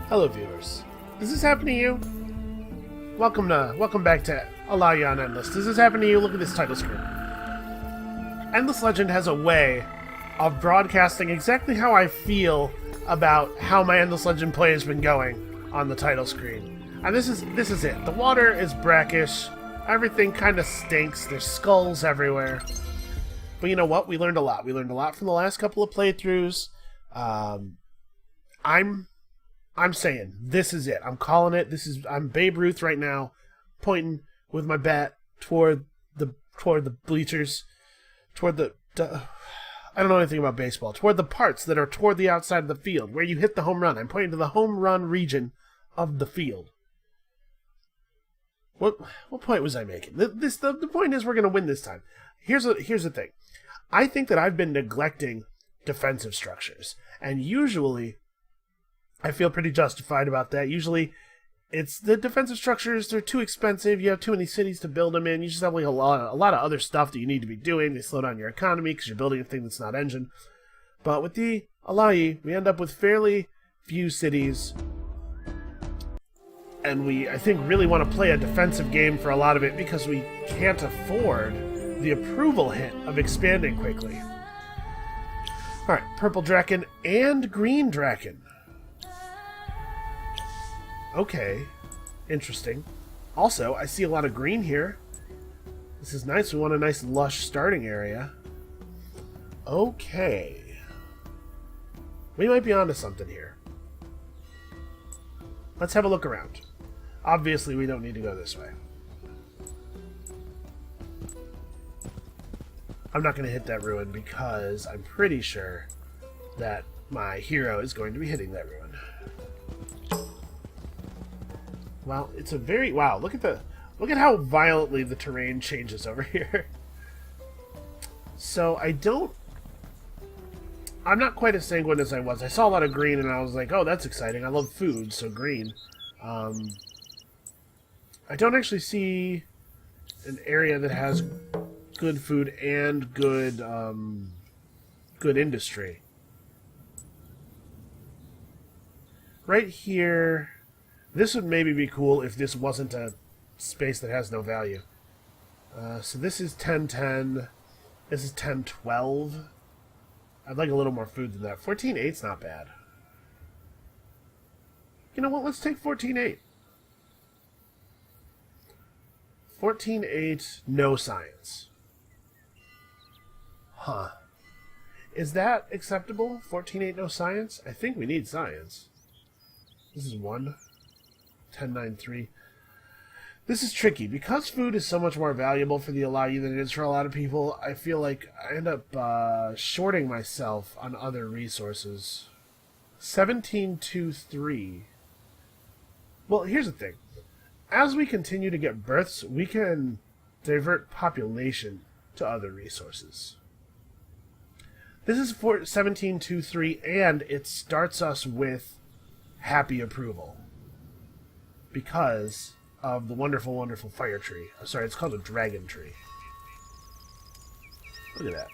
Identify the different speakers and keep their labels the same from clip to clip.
Speaker 1: Hello, viewers. Does this happen to you? Welcome back to Allayi on Endless. Does this happen to you? Look at this title screen. Endless Legend has a way of broadcasting exactly how I feel about how my Endless Legend play has been going on the title screen. And this is it. The water is brackish. Everything kind of stinks. There's skulls everywhere. But you know what? We learned a lot. We learned a lot from the last couple of playthroughs. I'm saying this is it. I'm calling it. I'm Babe Ruth right now, pointing with my bat toward the bleachers, toward the I don't know anything about baseball. Toward the parts that are toward the outside of the field, where you hit the home run. I'm pointing to the home run region of the field. What point was I making? The point is we're going to win this time. Here's the thing. I think that I've been neglecting defensive structures, and usually I feel pretty justified about that. Usually, it's the defensive structures, they're too expensive, you have too many cities to build them in, you just have like a lot of other stuff that you need to be doing, they slow down your economy because you're building a thing that's not engine. But with the Allayi, we end up with fairly few cities, and I think, really want to play a defensive game for a lot of it because we can't afford the approval hit of expanding quickly. Alright, purple Draken and green Draken. Okay, interesting. Also, I see a lot of green here. This is nice. We want a nice lush starting area. Okay. We might be onto something here. Let's have a look around. Obviously, we don't need to go this way. I'm not going to hit that ruin because I'm pretty sure that my hero is going to be hitting that ruin. Well, it's a very... Wow, look at how violently the terrain changes over here. So, I'm not quite as sanguine as I was. I saw a lot of green and I was like, oh, that's exciting. I love food, so green. I don't actually see an area that has good food and good industry. Right here... This would maybe be cool if this wasn't a space that has no value. So this is 10-10. This is 10-12. I'd like a little more food than that. 14-8's not bad. You know what? Let's take 14-8. 14-8, no science. Huh. Is that acceptable? 14-8, no science? I think we need science. This is 1. 10-9-3. This is tricky. Because food is so much more valuable for the Allayi than it is for a lot of people, I feel like I end up shorting myself on other resources. 17-2-3. Well, here's the thing. As we continue to get births, we can divert population to other resources. This is for 17-2-3, and it starts us with happy approval. Because of the wonderful, wonderful fire tree. Sorry, it's called a dragon tree. Look at that.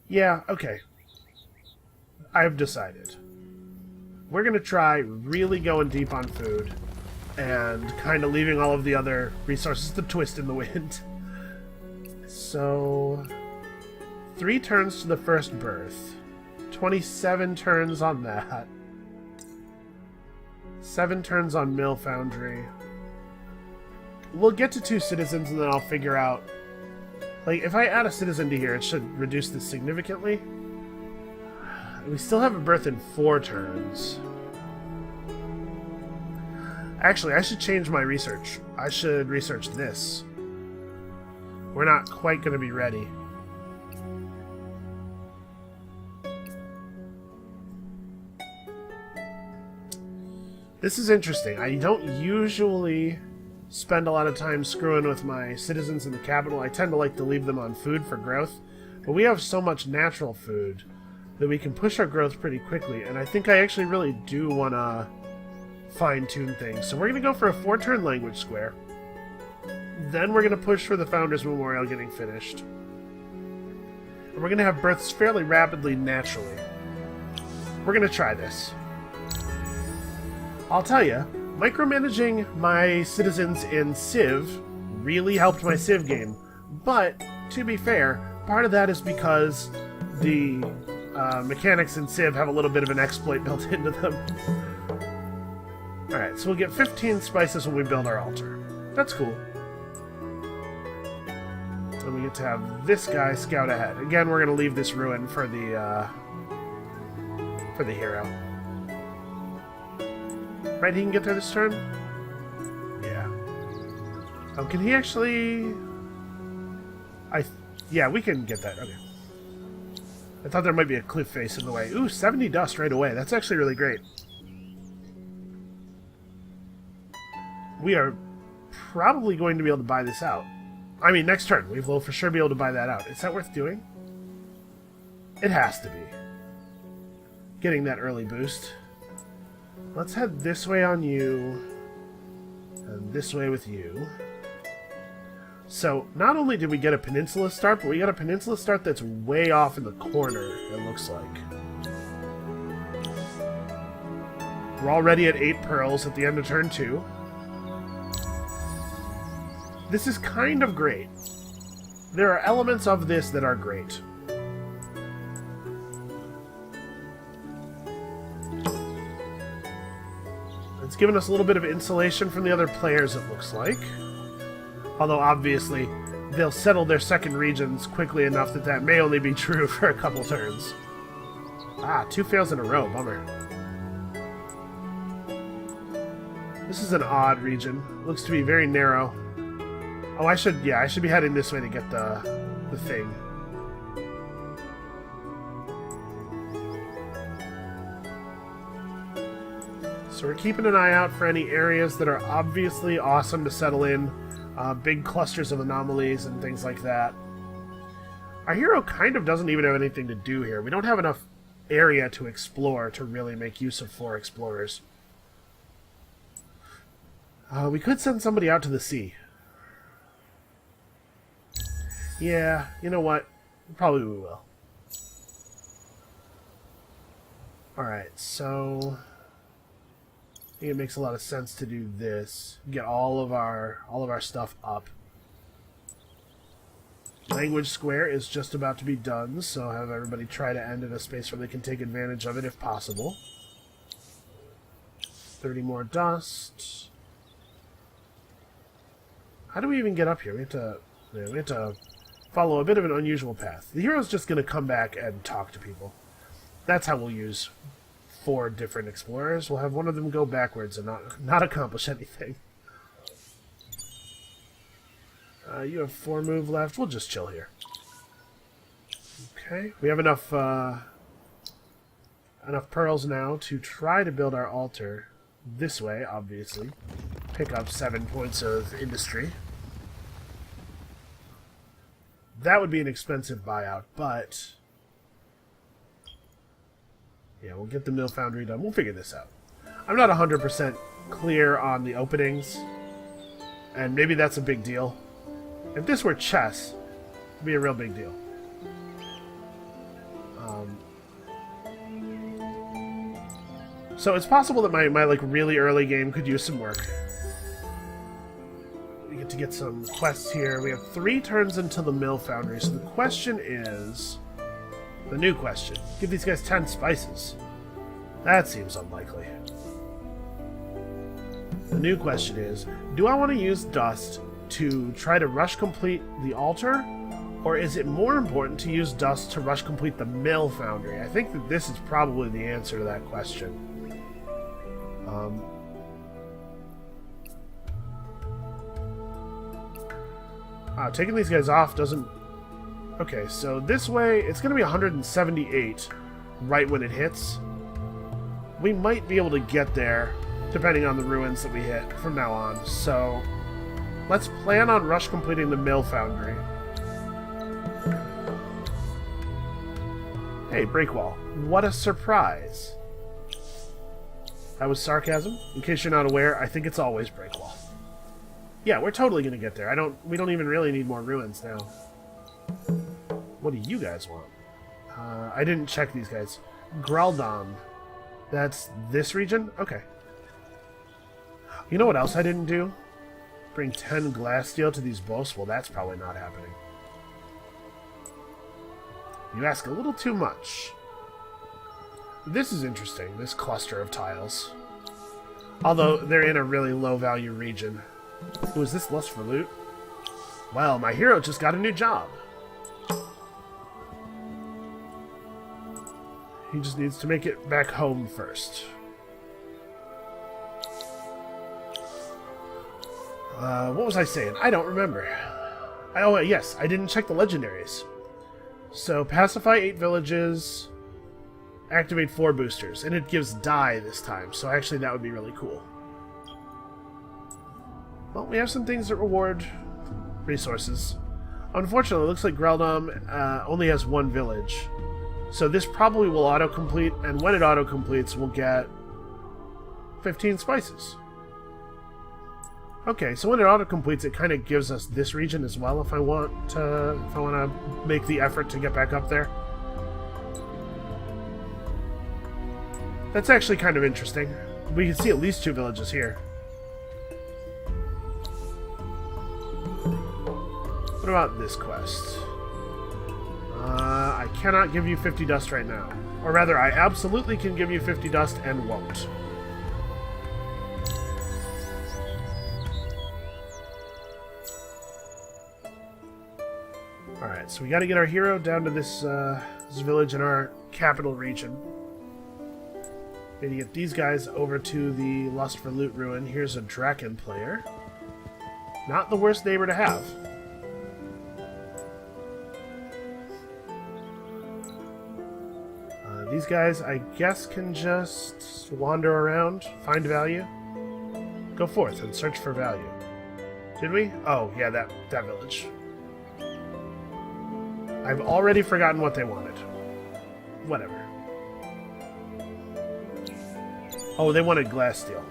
Speaker 1: Yeah, okay. I've decided. We're going to try really going deep on food and kind of leaving all of the other resources to twist in the wind. So, 3 turns to the first birth. 27 turns on that. 7 turns on Mill Foundry. We'll get to 2 citizens and then I'll figure out... Like, if I add a citizen to here, it should reduce this significantly. We still have a birth in 4 turns. Actually, I should change my research. I should research this. We're not quite going to be ready. This is interesting. I don't usually spend a lot of time screwing with my citizens in the capital. I tend to like to leave them on food for growth. But we have so much natural food that we can push our growth pretty quickly. And I think I actually really do want to fine-tune things. So we're going to go for a 4-turn language square. Then we're going to push for the Founders Memorial getting finished. And we're going to have births fairly rapidly naturally. We're going to try this. I'll tell you, micromanaging my citizens in Civ really helped my Civ game. But, to be fair, part of that is because the mechanics in Civ have a little bit of an exploit built into them. Alright, so we'll get 15 spices when we build our altar. That's cool. And we get to have this guy scout ahead. Again, we're going to leave this ruin for the hero. Right, he can get there this turn? Yeah. Oh, can he actually... Yeah, we can get that. Okay. I thought there might be a cliff face in the way. Ooh, 70 dust right away. That's actually really great. We are probably going to be able to buy this out. I mean, next turn. We will for sure be able to buy that out. Is that worth doing? It has to be. Getting that early boost. Let's head this way on you. And this way with you. So, not only did we get a peninsula start, but we got a peninsula start that's way off in the corner, it looks like. We're already at 8 pearls at the end of turn 2. This is kind of great. There are elements of this that are great. It's given us a little bit of insulation from the other players, it looks like. Although, obviously, they'll settle their second regions quickly enough that that may only be true for a couple turns. Ah, 2 fails in a row. Bummer. This is an odd region. Looks to be very narrow. Oh, I should be heading this way to get the thing. So we're keeping an eye out for any areas that are obviously awesome to settle in. Big clusters of anomalies and things like that. Our hero kind of doesn't even have anything to do here. We don't have enough area to explore to really make use of 4 explorers. We could send somebody out to the sea. Yeah, you know what? Probably we will. Alright, so... I think it makes a lot of sense to do this. Get all of our stuff up. Language square is just about to be done, so have everybody try to end in a space where they can take advantage of it if possible. 30 more dust. How do we even get up here? We have to follow a bit of an unusual path. The hero's just going to come back and talk to people. That's how we'll use 4 different explorers. We'll have one of them go backwards and not accomplish anything. You have 4 move left. We'll just chill here. Okay, we have enough pearls now to try to build our altar this way, obviously. Pick up 7 points of industry. That would be an expensive buyout, but... yeah, we'll get the mill foundry done. We'll figure this out. I'm not 100% clear on the openings, and maybe that's a big deal. If this were chess, it'd be a real big deal. So it's possible that my like really early game could use some work. We get to get some quests here. We have 3 turns until the mill foundry, so the question is... the new question. Give these guys 10 spices. That seems unlikely. The new question is, do I want to use dust to try to rush complete the altar? Or is it more important to use dust to rush complete the mill foundry? I think that this is probably the answer to that question. Taking these guys off doesn't... okay, so this way, it's going to be 178 right when it hits. We might be able to get there, depending on the ruins that we hit from now on. So, let's plan on rush completing the mill foundry. Hey, Breakwall. What a surprise. That was sarcasm. In case you're not aware, I think it's always Breakwall. Yeah, we're totally going to get there. We don't even really need more ruins now. What do you guys want? I didn't check these guys. Graldon. That's this region? Okay. You know what else I didn't do? Bring 10 glass steel to these boasts? Well, that's probably not happening. You ask a little too much. This is interesting, this cluster of tiles. Although they're in a really low-value region. Ooh, is this lust for loot? Well, my hero just got a new job. He just needs to make it back home first. What was I saying? I don't remember. Oh, yes, I didn't check the legendaries. So, pacify 8 villages, activate 4 boosters, and it gives die this time, so actually that would be really cool. Well, we have some things that reward resources. Unfortunately, it looks like Greldom only has 1 village, so this probably will auto-complete, and when it auto-completes, we'll get 15 spices. Okay, so when it auto-completes, it kind of gives us this region as well if I want to make the effort to get back up there. That's actually kind of interesting. We can see at least 2 villages here. What about this quest? I cannot give you 50 dust right now. Or rather, I absolutely can give you 50 dust and won't. Alright, so we gotta get our hero down to this village in our capital region. Maybe get these guys over to the Lust for Loot ruin. Here's a Draken player. Not the worst neighbor to have. These guys, I guess, can just wander around, find value. Go forth and search for value. Did we? Oh, yeah, that village. I've already forgotten what they wanted. Whatever. Oh, they wanted glass steel.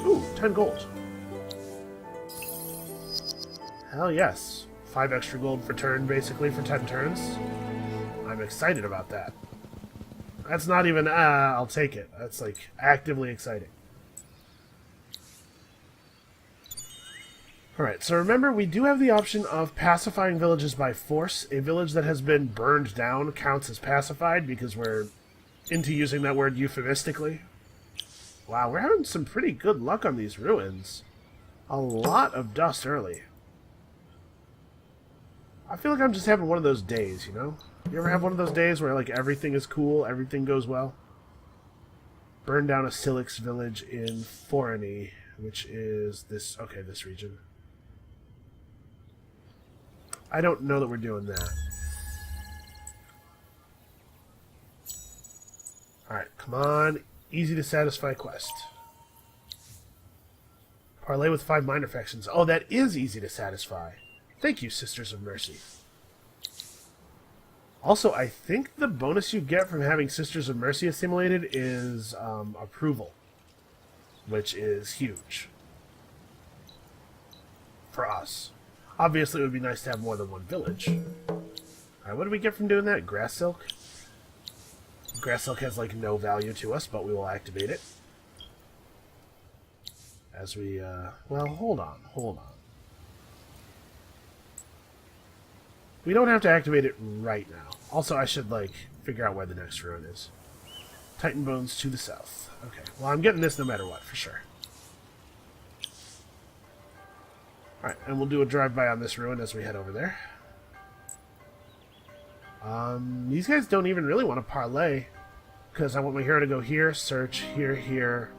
Speaker 1: Ooh, 10 gold. Hell yes. 5 extra gold per turn, basically, for 10 turns. I'm excited about that. That's not even, I'll take it. That's, like, actively exciting. Alright, so remember, we do have the option of pacifying villages by force. A village that has been burned down counts as pacified because we're into using that word euphemistically. Wow, we're having some pretty good luck on these ruins. A lot of dust early. I feel like I'm just having one of those days, you know? You ever have one of those days where, like, everything is cool, everything goes well? Burn down a Silix village in Forany, which is this, okay, this region. I don't know that we're doing that. Alright, come on. Easy to satisfy quest. Parlay with 5 minor factions. Oh, that is easy to satisfy. Thank you, Sisters of Mercy. Also, I think the bonus you get from having Sisters of Mercy assimilated is approval, which is huge for us. Obviously, it would be nice to have more than 1 village. Alright, what do we get from doing that? Grass silk? Grass silk has, like, no value to us, but we will activate it. As we, well, hold on. We don't have to activate it right now. Also, I should, like, figure out where the next ruin is. Titan Bones to the south. Okay, well, I'm getting this no matter what, for sure. Alright, and we'll do a drive-by on this ruin as we head over there. These guys don't even really want to parlay, because I want my hero to go here, search, here.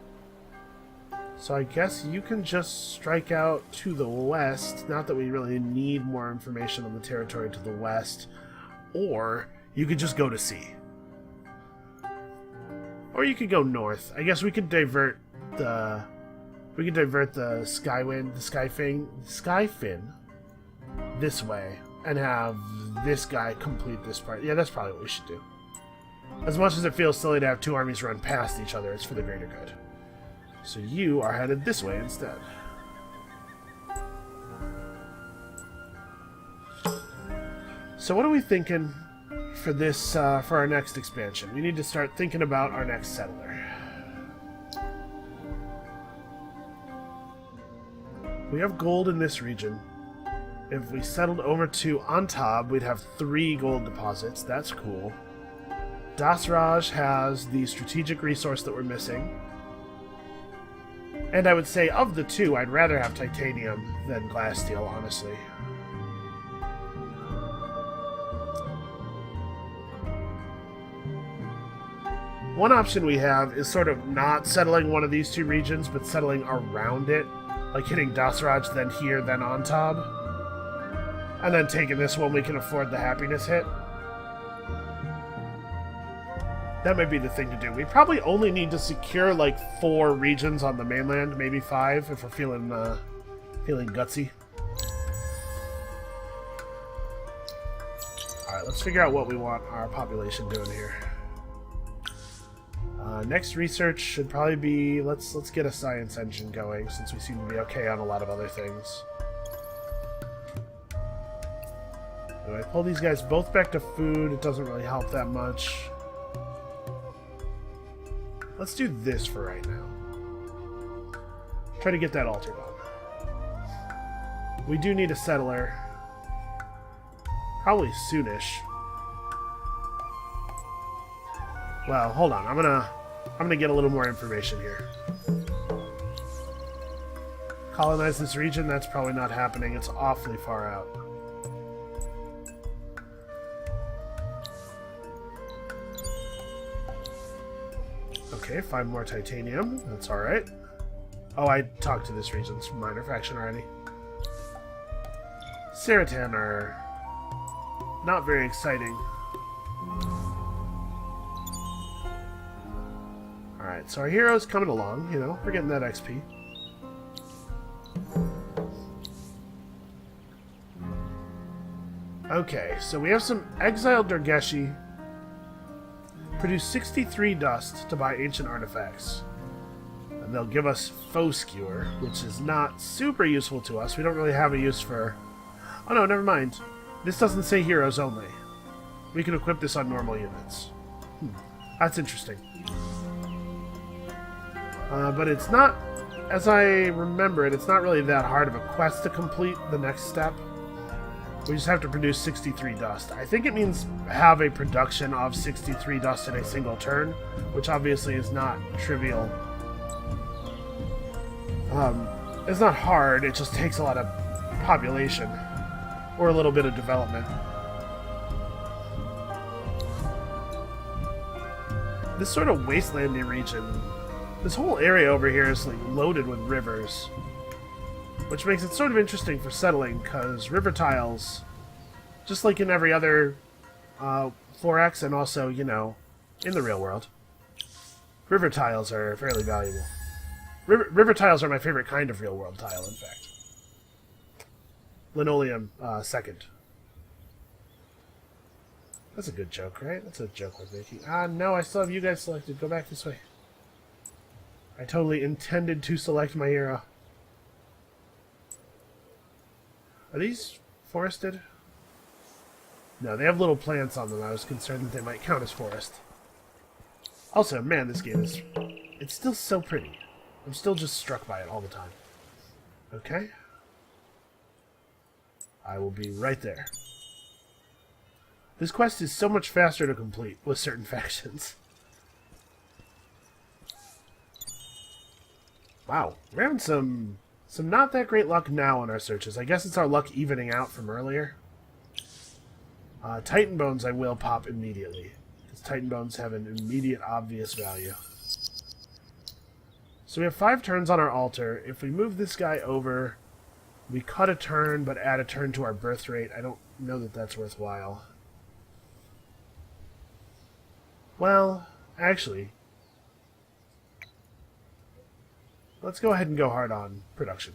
Speaker 1: So I guess you can just strike out to the west, not that we really need more information on the territory to the west, or you could just go to sea. Or you could go north. I guess we could divert the Skyfin this way and have this guy complete this part. Yeah, that's probably what we should do. As much as it feels silly to have 2 armies run past each other, it's for the greater good. So you are headed this way instead. So what are we thinking for this, for our next expansion? We need to start thinking about our next settler. We have gold in this region. If we settled over to Antab, we'd have 3 gold deposits. That's cool. Dasraj has the strategic resource that we're missing. And I would say, of the two, I'd rather have titanium than glass steel, honestly. One option we have is sort of not settling one of these 2 regions, but settling around it. Like hitting Dasraj, then here, then Antab. And then taking this one we can afford the happiness hit. That might be the thing to do. We probably only need to secure like 4 regions on the mainland, maybe 5 if we're feeling gutsy. Alright, let's figure out what we want our population doing here. Next research should probably be, let's get a science engine going, since we seem to be okay on a lot of other things. Do I pull these guys both back to food? It doesn't really help that much. Let's do this for right now. Try to get that altar done. We do need a settler. Probably soonish. Well, hold on. I'm gonna get a little more information here. Colonize this region? That's probably not happening. It's awfully far out. Okay, 5 more titanium. That's alright. Oh, I talked to this region's minor faction already. Seratan are not very exciting. Alright, so our hero's coming along, you know, we're getting that XP. Okay, so we have some exiled Durgeshi. Produce 63 dust to buy ancient artifacts. And they'll give us foe skewer, which is not super useful to us. We don't really have a use for... Oh no, never mind. This doesn't say heroes only. We can equip this on normal units. That's interesting. But it's not, as I remember it, it's not really that hard of a quest to complete the next step. We just have to produce 63 dust. I think it means have a production of 63 dust in a single turn, which obviously is not trivial. It's not hard, it just takes a lot of population, or a little bit of development. This sort of wastelandy region, this whole area over here is like loaded with rivers. Which makes it sort of interesting for settling, because river tiles, just like in every other 4X and also, you know, in the real world, river tiles are fairly valuable. River tiles are my favorite kind of real world tile, in fact. Linoleum, second. That's a good joke, right? That's a joke we're making. No, I still have you guys selected. Go back this way. I totally intended to select my hero. Are these forested? No, they have little plants on them. I was concerned that they might count as forest. Also, man, this game is... It's still so pretty. I'm still just struck by it all the time. Okay. I will be right there. This quest is so much faster to complete with certain factions. Wow, we're having some not that great luck now on our searches. I guess it's our luck evening out from earlier. Titan Bones I will pop immediately, because Titan Bones have an immediate obvious value. So we have 5 turns on our altar. If we move this guy over, we cut a turn but add a turn to our birth rate. I don't know that that's worthwhile. Well, actually, let's go ahead and go hard on production.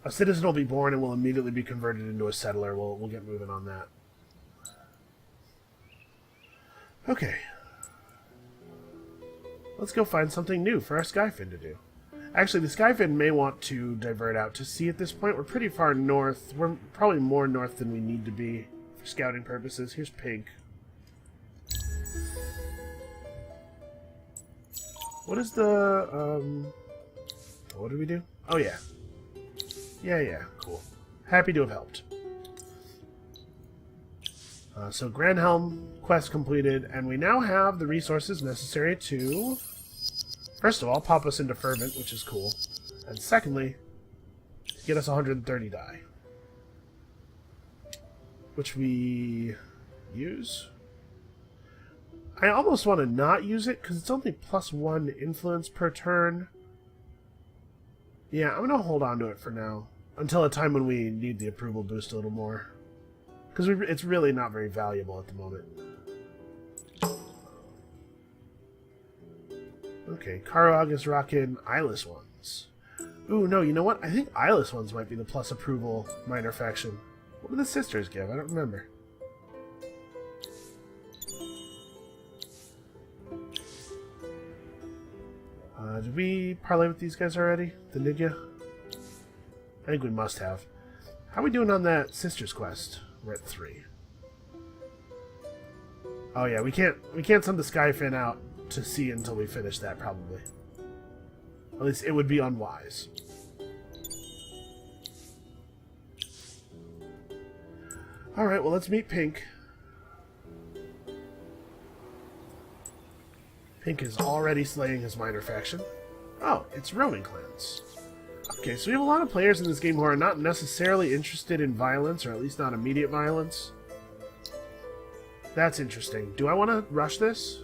Speaker 1: A citizen will be born and will immediately be converted into a settler. We'll get moving on that. Okay. Let's go find something new for our Skyfin to do. Actually, the Skyfin may want to divert out to sea at this point. We're pretty far north. We're probably more north than we need to be for scouting purposes. Here's Pink. What is the Wonderful. What did we do? Oh, yeah. Yeah, cool. Happy to have helped. So Grand Helm quest completed, and we now have the resources necessary to, first of all, pop us into Fervent, which is cool, and secondly, get us 130 die, which we use. I almost want to not use it, because it's only +1 influence per turn. Yeah, I'm going to hold on to it for now, until a time when we need the approval boost a little more. Because it's really not very valuable at the moment. Okay, Karog is rocking Eyeless ones. Ooh, no, you know what? I think Eyeless ones might be the plus approval minor faction. What do the sisters give? I don't remember. Did we parlay with these guys already? The Nidya? I think we must have. How are we doing on that sisters quest? We're at 3. Oh yeah, we can't send the Skyfin out to sea until we finish that, probably. At least it would be unwise. Alright, well let's meet Pink. Pink is already slaying his minor faction. Oh, it's Roman clans. Okay, so we have a lot of players in this game who are not necessarily interested in violence, or at least not immediate violence. That's interesting. Do I want to rush this?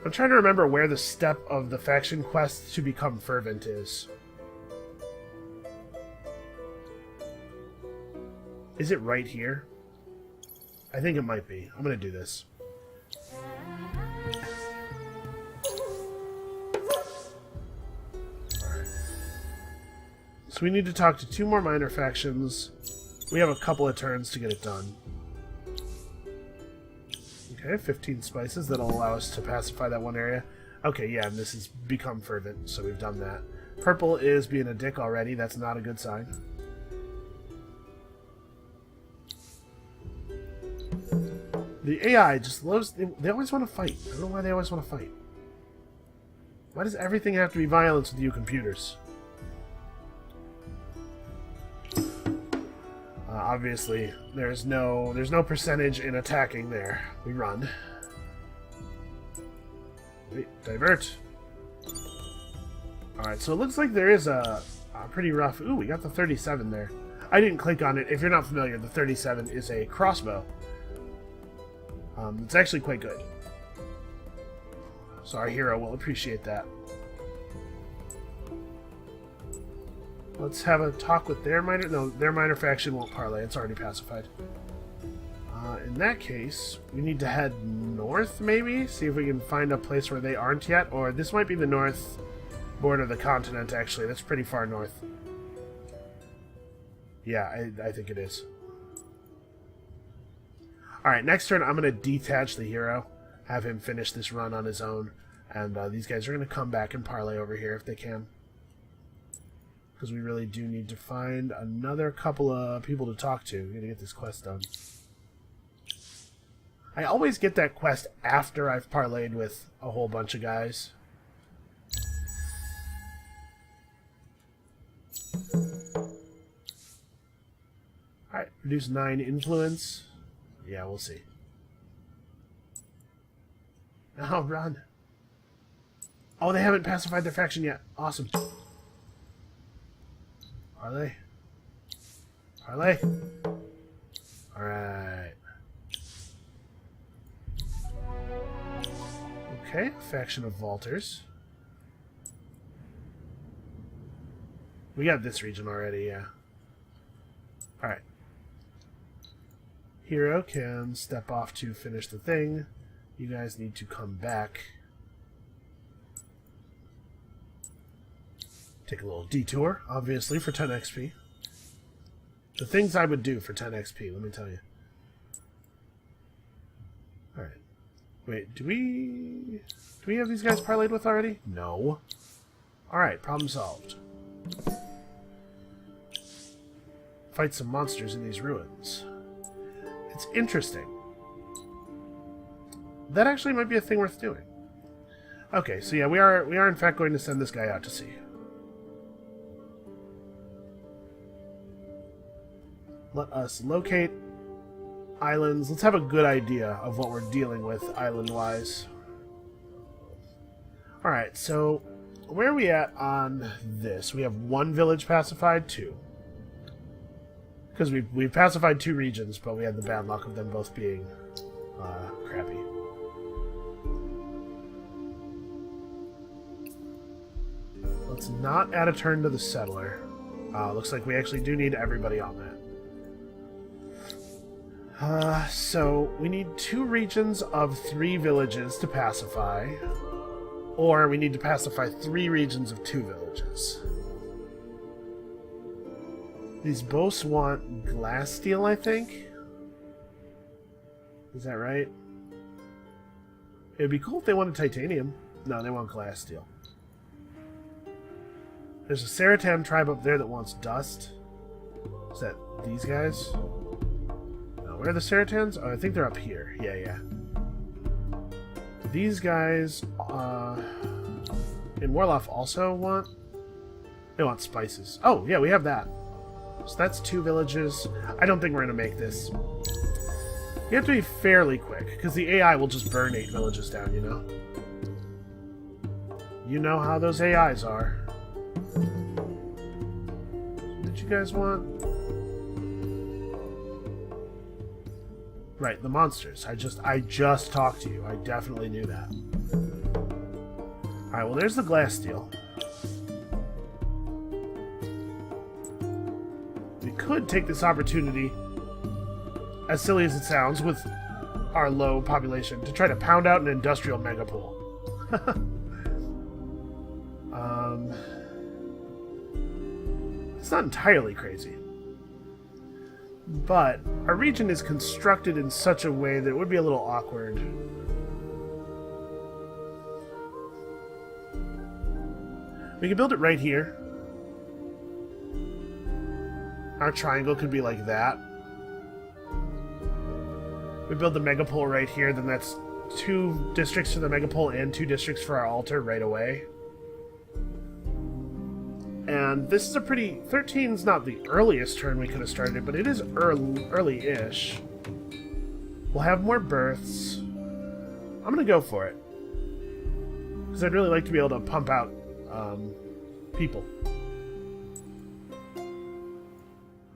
Speaker 1: I'm trying to remember where the step of the faction quest to become fervent is. Is it right here? I think it might be. I'm going to do this. So we need to talk to 2 more minor factions. We have a couple of turns to get it done. Okay, 15 spices. That'll allow us to pacify that one area. Okay, yeah, and this has become fervent, so we've done that. Purple is being a dick already. That's not a good sign. The AI just loves... They always want to fight. I don't know why they always want to fight. Why does everything have to be violence with you computers? Obviously, there's no percentage in attacking there. We run. Wait, divert. Alright, so it looks like there is a pretty rough... Ooh, we got the 37 there. I didn't click on it. If you're not familiar, the 37 is a crossbow. It's actually quite good. So our hero will appreciate that. Let's have a talk with their minor... No, their minor faction won't parlay. It's already pacified. In that case, we need to head north, maybe? See if we can find a place where they aren't yet. Or this might be the north border of the continent, actually. That's pretty far north. Yeah, I think it is. Alright, next turn I'm going to detach the hero. Have him finish this run on his own. And these guys are going to come back and parlay over here if they can. Because we really do need to find another couple of people to talk to. We're going to get this quest done. I always get that quest after I've parlayed with a whole bunch of guys. Alright, reduce 9 influence. Yeah, we'll see. Oh, run. Oh, they haven't pacified their faction yet. Awesome. Are they? Are they? Alright. Okay, faction of Vaulters. We got this region already, yeah. Alright. Hero can step off to finish the thing. You guys need to come back. Take a little detour, obviously, for 10 XP. The things I would do for 10 XP, let me tell you. Alright. Wait, do we have these guys parlayed with already? No. Alright, problem solved. Fight some monsters in these ruins. It's interesting. That actually might be a thing worth doing. Okay, so yeah, we are in fact going to send this guy out to sea. Let us locate islands. Let's have a good idea of what we're dealing with island-wise. Alright, so where are we at on this? We have 1 village pacified, 2. Because we've pacified 2 regions, but we had the bad luck of them both being crappy. Let's not add a turn to the settler. Looks like we actually do need everybody on that. So we need 2 regions of 3 villages to pacify. Or we need to pacify 3 regions of 2 villages. These both want glass steel, I think? Is that right? It'd be cool if they wanted titanium. No, they want glass steel. There's a Saratan tribe up there that wants dust. Is that these guys? No, where are the Saratans? Oh, I think they're up here. Yeah, yeah. These guys, in Warloff also want... They want spices. Oh, yeah, we have that. So that's 2 villages. I don't think we're going to make this. You have to be fairly quick, because the AI will just burn 8 villages down, you know? You know how those AIs are. What did you guys want? Right, the monsters. I just talked to you. I definitely knew that. Alright, well there's the glass steel. We could take this opportunity, as silly as it sounds, with our low population, to try to pound out an industrial megapool. It's not entirely crazy. But our region is constructed in such a way that it would be a little awkward. We can build it right here. Our triangle could be like that. We build the megapole right here, then that's 2 districts for the megapole and 2 districts for our altar right away. And this is a pretty... 13's not the earliest turn we could have started, but it is early-ish. We'll have more births. I'm going to go for it. Because I'd really like to be able to pump out people.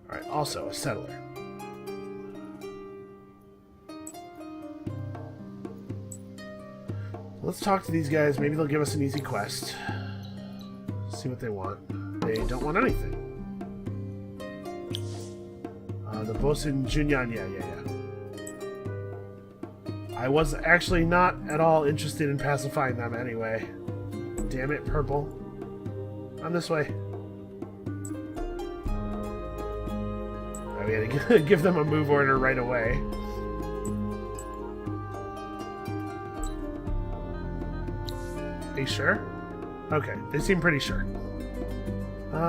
Speaker 1: Alright, also a settler. Let's talk to these guys. Maybe they'll give us an easy quest. See what they want. They don't want anything. The Bosun Junyan, yeah. I was actually not at all interested in pacifying them anyway. Damn it, purple. I'm this way. We had to give them a move order right away. Are you sure? Okay, they seem pretty sure.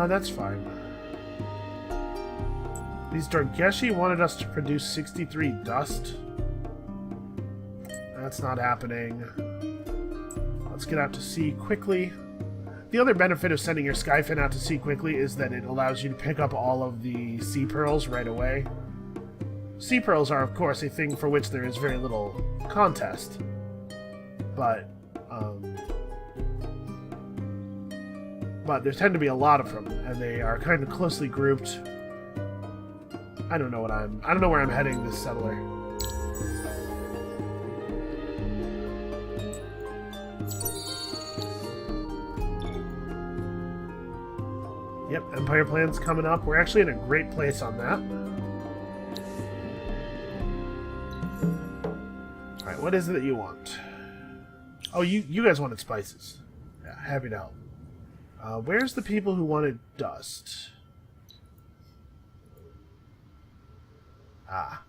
Speaker 1: That's fine. These Dorgeshi wanted us to produce 63 dust. That's not happening. Let's get out to sea quickly. The other benefit of sending your Skyfin out to sea quickly is that it allows you to pick up all of the sea pearls right away. Sea pearls are, of course, a thing for which there is very little contest. But there tend to be a lot of them, and they are kind of closely grouped. I don't know where I'm heading this settler. Yep, Empire Plan's coming up. We're actually in a great place on that. Alright, what is it that you want? Oh, you guys wanted spices. Yeah, happy to help. Where's the people who wanted dust? Ah.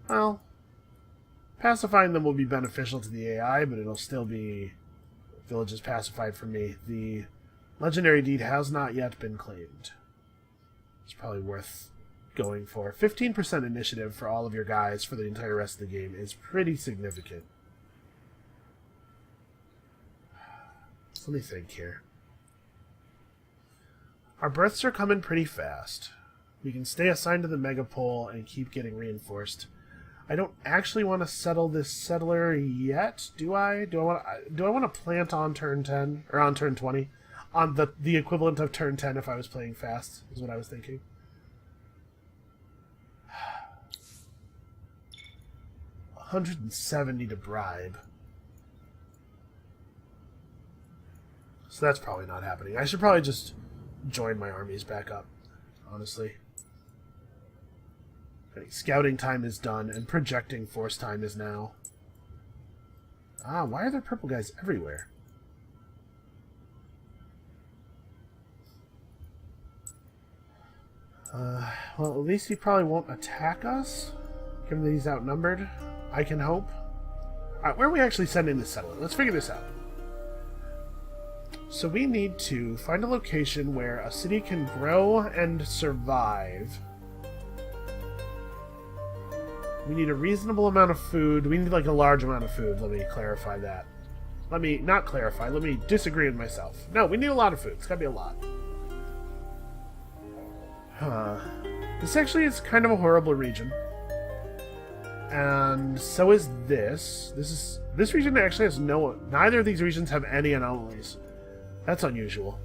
Speaker 1: Well, pacifying them will be beneficial to the AI, but it'll still be villages pacified for me. The legendary deed has not yet been claimed. It's probably worth going for. 15% initiative for all of your guys for the entire rest of the game is pretty significant. So let me think here. Our births are coming pretty fast. We can stay assigned to the megapole and keep getting reinforced. I don't actually want to settle this settler yet, do I? Do I want to plant on turn 10 or on turn 20? On the equivalent of turn 10 if I was playing fast, is what I was thinking. $170 to bribe. So that's probably not happening. I should probably just join my armies back up, honestly. Okay, scouting time is done, and projecting force time is now. Ah, why are there purple guys everywhere? Well, at least he probably won't attack us, given that he's outnumbered. I can hope. Alright, where are we actually sending this settler? Let's figure this out. So we need to find a location where a city can grow and survive. We need a reasonable amount of food. We need like a large amount of food. Let me clarify that. Let me not clarify. Let me disagree with myself. No, we need a lot of food. It's gotta be a lot. This actually is kind of a horrible region. And so is this. This region actually has neither of these regions have any anomalies. That's unusual.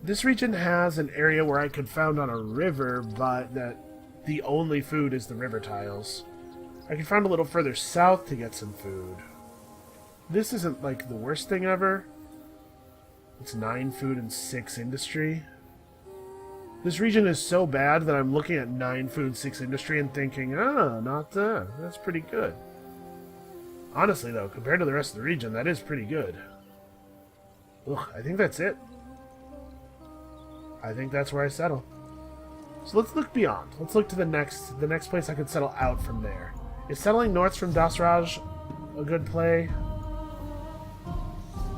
Speaker 1: This region has an area where I could found on a river, but that the only food is the river tiles. I could find a little further south to get some food. This isn't like the worst thing ever. It's 9 food and 6 industry. This region is so bad that I'm looking at 9 food, 6 industry and thinking, that's pretty good. Honestly though, compared to the rest of the region, that is pretty good. Ugh, I think that's it. I think that's where I settle. So let's look beyond. Let's look to the next place I could settle out from there. Is settling north from Dasraj a good play?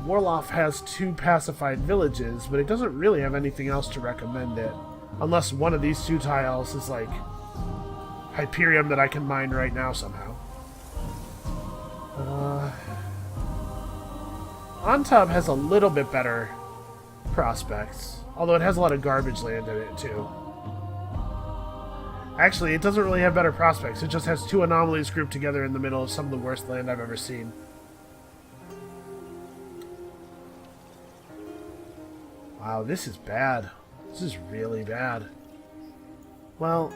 Speaker 1: Warloff has 2 pacified villages, but it doesn't really have anything else to recommend it. Unless one of these 2 tiles is like Hyperium that I can mine right now somehow. Ontub has a little bit better prospects, although it has a lot of garbage land in it too. Actually, it doesn't really have better prospects. It just has 2 anomalies grouped together in the middle of some of the worst land I've ever seen. Wow, this is bad. This is really bad. Well,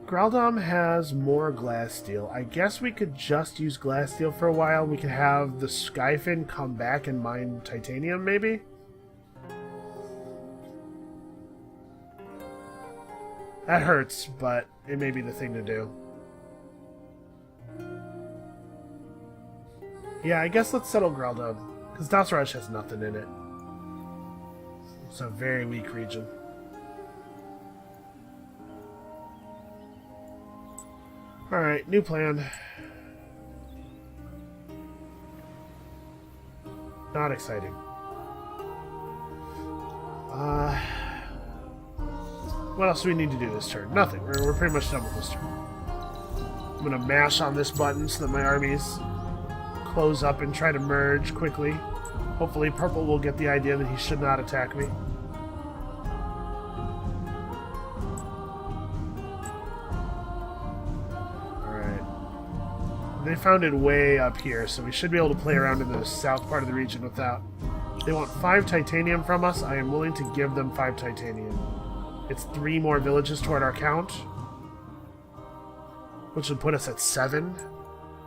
Speaker 1: Graldom has more glass steel. I guess we could just use glass steel for a while. We could have the Skyfin come back and mine titanium, maybe? That hurts, but it may be the thing to do. Yeah, I guess let's settle Graldom, because Dasraj has nothing in it. It's a very weak region. Alright, new plan. Not exciting. What else do we need to do this turn? Nothing. We're pretty much done with this turn. I'm gonna mash on this button so that my armies close up and try to merge quickly. Hopefully Purple will get the idea that he should not attack me. Alright. They found it way up here, so we should be able to play around in the south part of the region without... They want 5 titanium from us. I am willing to give them 5 titanium. It's 3 more villages toward our count, which would put us at 7.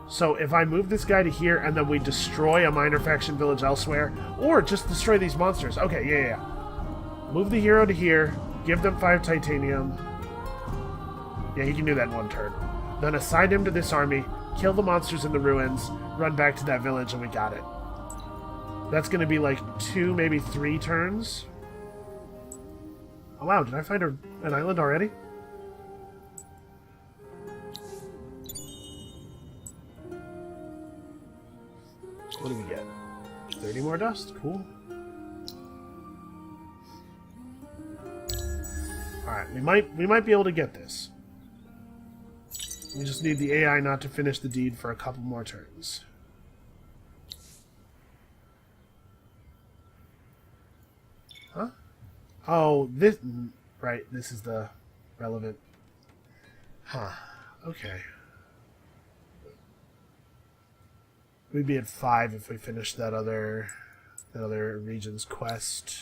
Speaker 1: So if I move this guy to here and then we destroy a minor faction village elsewhere, or just destroy these monsters. Okay, yeah. Move the hero to here, give them 5 titanium. Yeah, he can do that in 1 turn. Then assign him to this army, kill the monsters in the ruins, run back to that village, and we got it. That's going to be like 2, maybe 3 turns. Oh wow, did I find an island already? What do we get? 30 more dust. Cool. Alright, we might be able to get this. We just need the AI not to finish the deed for a couple more turns. Huh? Oh, this... Right, this is the relevant... Huh. Okay. We'd be at 5 if we finished that other region's quest.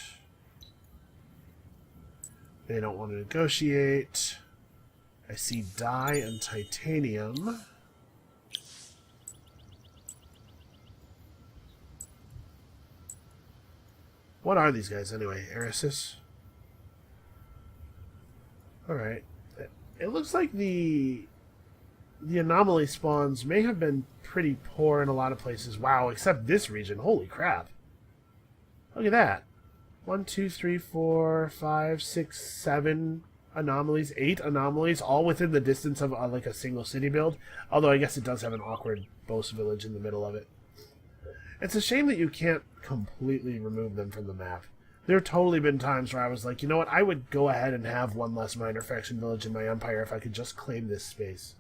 Speaker 1: They don't want to negotiate. I see dye and titanium. What are these guys anyway? Eresis? Alright. It looks like the anomaly spawns may have been pretty poor in a lot of places. Wow, except this region. Holy crap. Look at that. 1, 2, 3, 4, 5, 6, 7 anomalies. 8 anomalies, all within the distance of like a single city build. Although I guess it does have an awkward boss village in the middle of it. It's a shame that you can't completely remove them from the map. There have totally been times where I was like, you know what, I would go ahead and have one less minor faction village in my empire if I could just claim this space.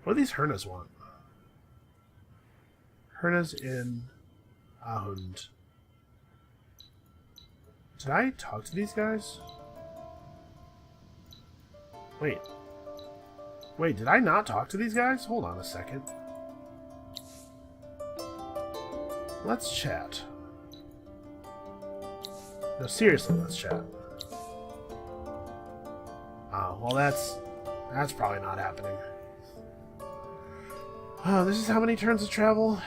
Speaker 1: What do these Hernas want? Hernas in Ahund. Did I talk to these guys? Wait, did I not talk to these guys? Hold on a second. Let's chat. No, seriously, let's chat. Oh, well that's probably not happening. Oh, this is how many turns of travel?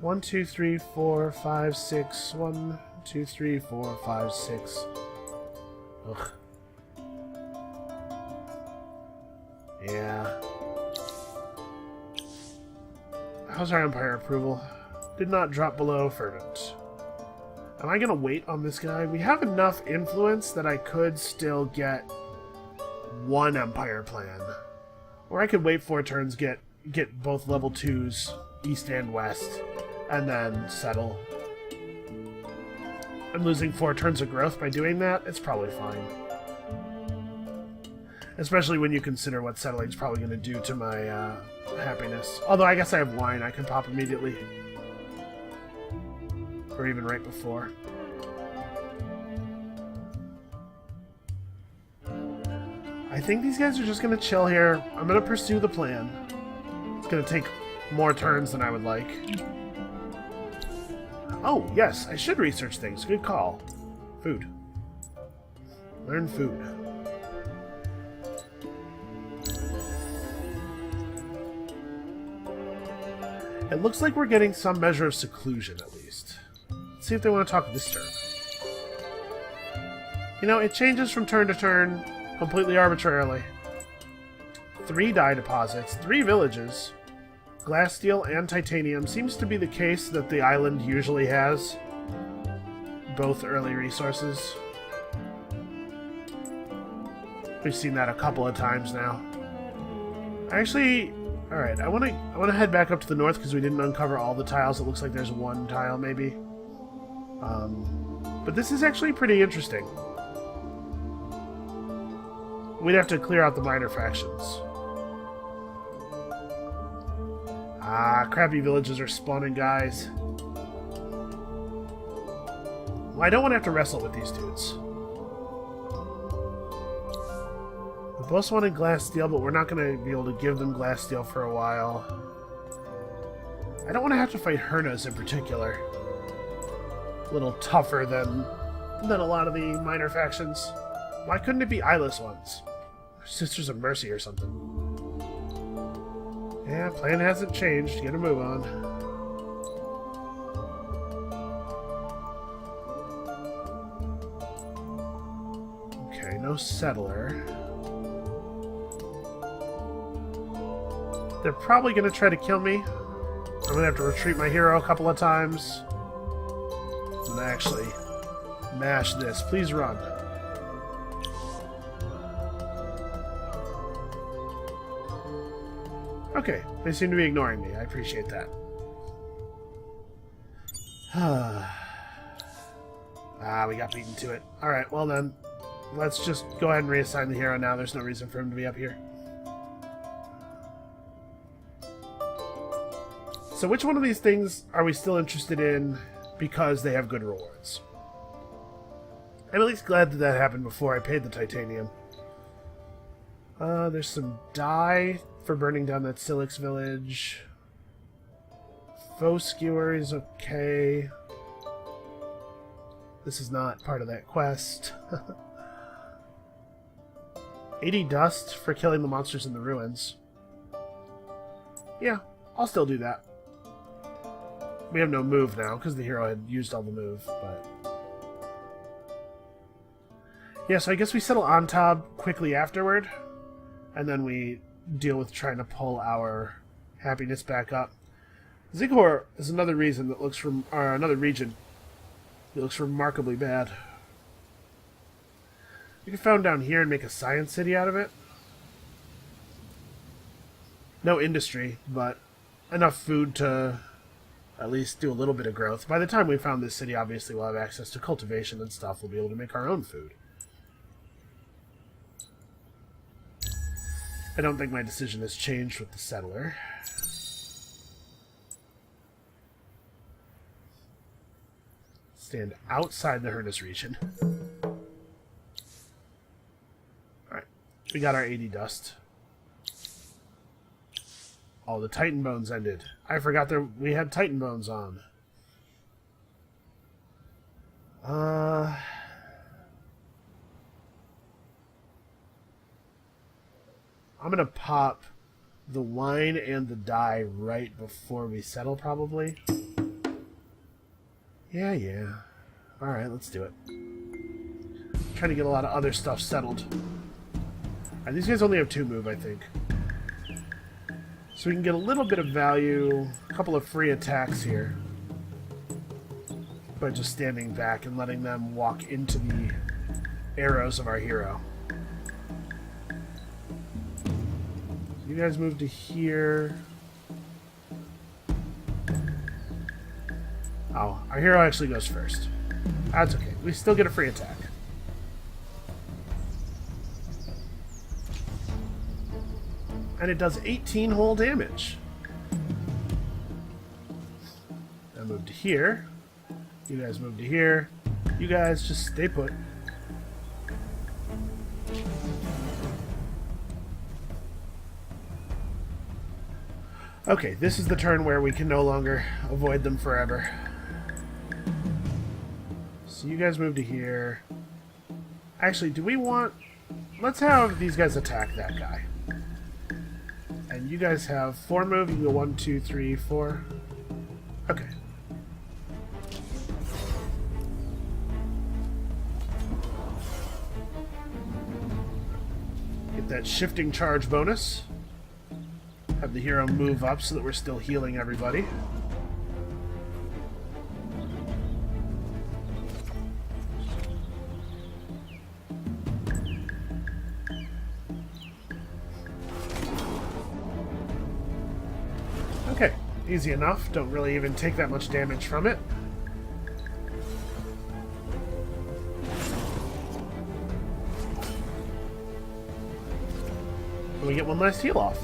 Speaker 1: 1, 2, 3, 4, 5, 6. 1, 2, 3, 4, 5, 6. Ugh. Yeah. How's our empire approval? Did not drop below fervent. Am I gonna wait on this guy? We have enough influence that I could still get one empire plan. Or I could wait 4 turns, get both level 2s, east and west, and then settle. I'm losing 4 turns of growth by doing that. It's probably fine. Especially when you consider what settling's probably going to do to my happiness. Although I guess I have wine I can pop immediately. Or even right before. I think these guys are just going to chill here. I'm going to pursue the plan. It's going to take more turns than I would like. Oh, yes, I should research things. Good call. Food. Learn food. It looks like we're getting some measure of seclusion, at least. Let's see if they want to talk this turn. You know, it changes from turn to turn, completely arbitrarily. 3 dye deposits, 3 villages, glass, steel, and titanium. Seems to be the case that the island usually has both early resources. We've seen that a couple of times now. Actually, alright, I wanna head back up to the north because we didn't uncover all the tiles. It looks like there's 1 tile, maybe. But this is actually pretty interesting. We'd have to clear out the minor factions. Ah, crappy villages are spawning, guys. Well, I don't want to have to wrestle with these dudes. We both wanted glass steel, but we're not going to be able to give them glass steel for a while. I don't want to have to fight Hernas in particular. A little tougher than a lot of the minor factions. Why couldn't it be eyeless ones? Sisters of Mercy or something. Yeah, plan hasn't changed. Get a move on. Okay, no settler. They're probably going to try to kill me. I'm going to have to retreat my hero a couple of times. I'm going to actually mash this. Please run. Okay, they seem to be ignoring me. I appreciate that. Ah, we got beaten to it. Alright, well then, let's just go ahead and reassign the hero now. There's no reason for him to be up here. So which one of these things are we still interested in because they have good rewards? I'm at least glad that that happened before I paid the titanium. There's some dye for burning down that Silix village. Faux skewer is okay. This is not part of that quest. 80 dust for killing the monsters in the ruins. Yeah, I'll still do that. We have no move now, because the hero had used all the move, but... Yeah, so I guess we settle Antab quickly afterward, and then we deal with trying to pull our happiness back up. Zighor is another reason that looks another region that looks remarkably bad. We can found down here and make a science city out of it. No industry, but enough food to at least do a little bit of growth. By the time we found this city, obviously we'll have access to cultivation and stuff. We'll be able to make our own food. I don't think my decision has changed with the settler. Stand outside the Hernus region. Alright, we got our 80 dust. Oh, the Titan Bones ended. I forgot that we had Titan Bones on. I'm gonna pop the wine and the dye right before we settle, probably. Yeah. Alright, let's do it. Trying to get a lot of other stuff settled. Alright, these guys only have 2 move, I think. So we can get a little bit of value, a couple of free attacks here, by just standing back and letting them walk into the arrows of our hero. You guys move to here. Oh, our hero actually goes first. That's okay. We still get a free attack. And it does 18 whole damage. I move to here. You guys move to here. You guys just stay put. Okay, this is the turn where we can no longer avoid them forever. So you guys move to here. Actually, do we want... Let's have these guys attack that guy. And you guys have 4 move. You can go 1, 2, 3, 4. Okay. Get that shifting charge bonus. Have the hero move up so that we're still healing everybody. Okay, easy enough. Don't really even take that much damage from it. And we get one last heal off.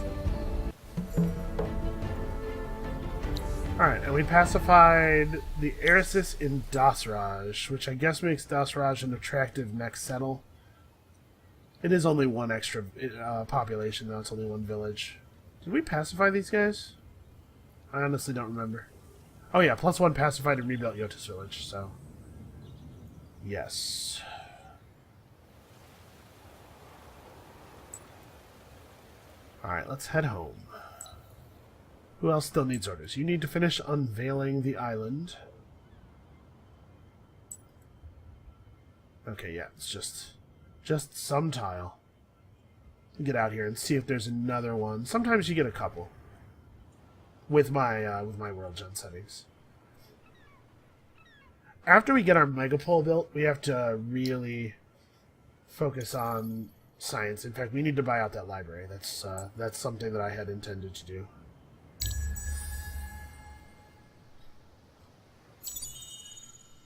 Speaker 1: Alright, and we pacified the Eresis in Dasraj, which I guess makes Dasraj an attractive next settle. It is only 1 extra population, though. It's only 1 village. Did we pacify these guys? I honestly don't remember. Oh yeah, +1 pacified and rebuilt Yotis village, so... Yes. Alright, let's head home. Who else still needs orders? You need to finish unveiling the island. Okay, yeah, it's just some tile. Get out here and see if there's another one. Sometimes you get a couple. With my world gen settings. After we get our megapole built, we have to really focus on science. In fact, we need to buy out that library. That's something that I had intended to do.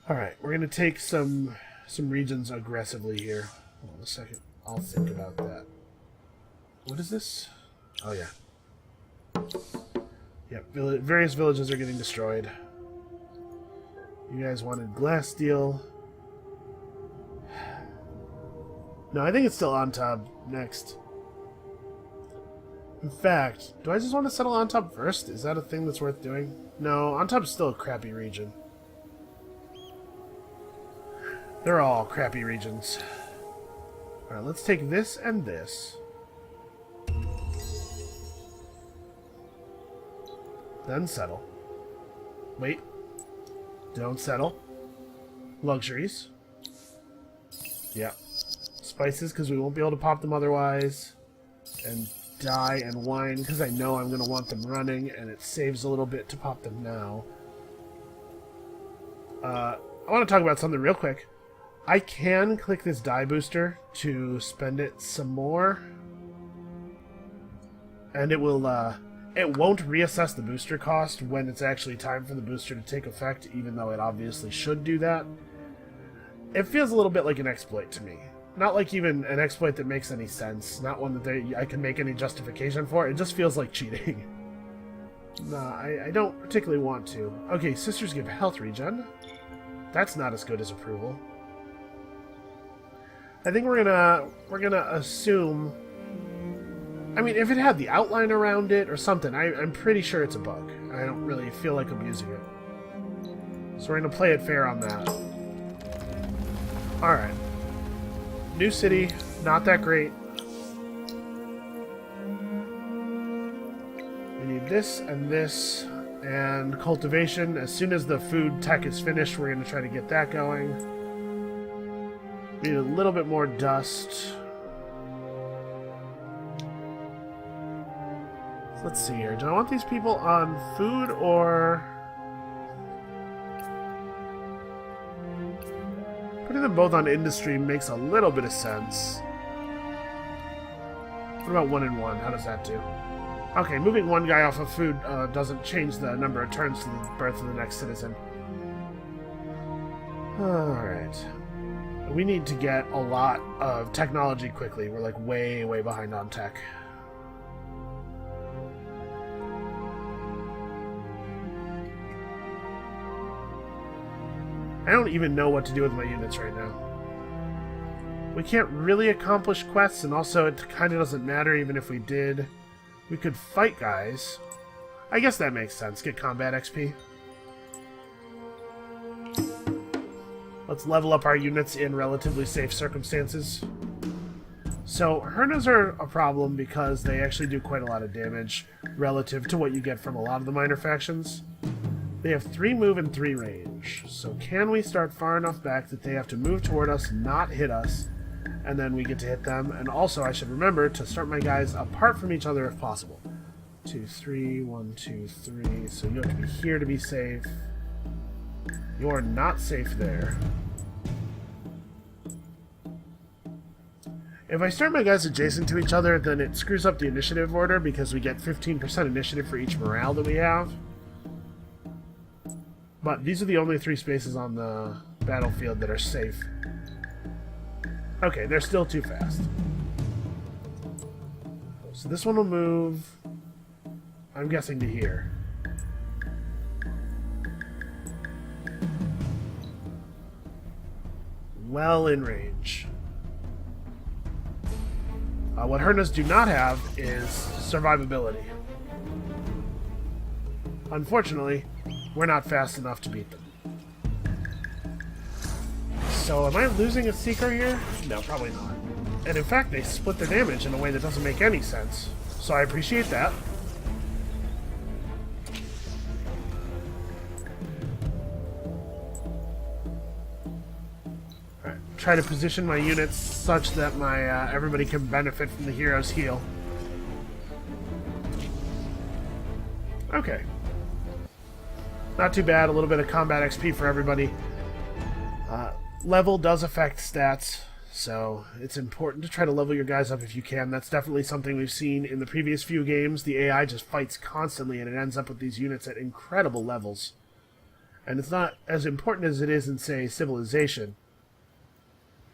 Speaker 1: Alright, we're going to take some regions aggressively here. Hold on a second. I'll think about that. What is this? Oh, yeah. Yep, various villages are getting destroyed. You guys wanted glass steel. No, I think it's still on top next. In fact, do I just want to settle on top first? Is that a thing that's worth doing? No, on top is still a crappy region. They're all crappy regions. Alright, let's take this and this. Then settle. Wait. Don't settle. Luxuries. Yeah. Spices, because we won't be able to pop them otherwise. And dye and wine, because I know I'm going to want them running, and it saves a little bit to pop them now. I want to talk about something real quick. I can click this dye booster to spend it some more. And it will, it won't reassess the booster cost when it's actually time for the booster to take effect, even though it obviously should do that. It feels a little bit like an exploit to me. Not like even an exploit that makes any sense. Not one that I can make any justification for. It just feels like cheating. Nah, I don't particularly want to. Okay, sisters give health regen. That's not as good as approval. I think we're gonna assume... I mean, if it had the outline around it or something, I'm pretty sure it's a bug. I don't really feel like abusing it. So we're gonna play it fair on that. Alright. New city, not that great. We need this and this, and cultivation. As soon as the food tech is finished, we're going to try to get that going. We need a little bit more dust. So let's see here. Do I want these people on food or... Putting them both on industry makes a little bit of sense. What about 1 and 1? How does that do? Okay, moving one guy off of food doesn't change the number of turns to the birth of the next citizen. Alright. We need to get a lot of technology quickly. We're like way, way behind on tech. I don't even know what to do with my units right now. We can't really accomplish quests, and also it kind of doesn't matter even if we did. We could fight guys. I guess that makes sense. Get combat XP. Let's level up our units in relatively safe circumstances. So, Hernas are a problem because they actually do quite a lot of damage relative to what you get from a lot of the minor factions. They have 3 move and 3 range. So can we start far enough back that they have to move toward us, not hit us, and then we get to hit them? And also, I should remember to start my guys apart from each other if possible. 2, 3, 1, 2, 3. So you have to be here to be safe. You're not safe there. If I start my guys adjacent to each other, then it screws up the initiative order because we get 15% initiative for each morale that we have. But these are the only 3 spaces on the battlefield that are safe. Okay, they're still too fast. So this one will move, I'm guessing, to here. Well in range. What Hernas do not have is survivability. Unfortunately, we're not fast enough to beat them. So am I losing a seeker here? No, probably not. And in fact, they split their damage in a way that doesn't make any sense. So I appreciate that. Alright, try to position my units such that my everybody can benefit from the hero's heal. Okay. Not too bad, a little bit of combat XP for everybody. Level does affect stats, so it's important to try to level your guys up if you can. That's definitely something we've seen in the previous few games. The AI just fights constantly, and it ends up with these units at incredible levels. And it's not as important as it is in, say, Civilization,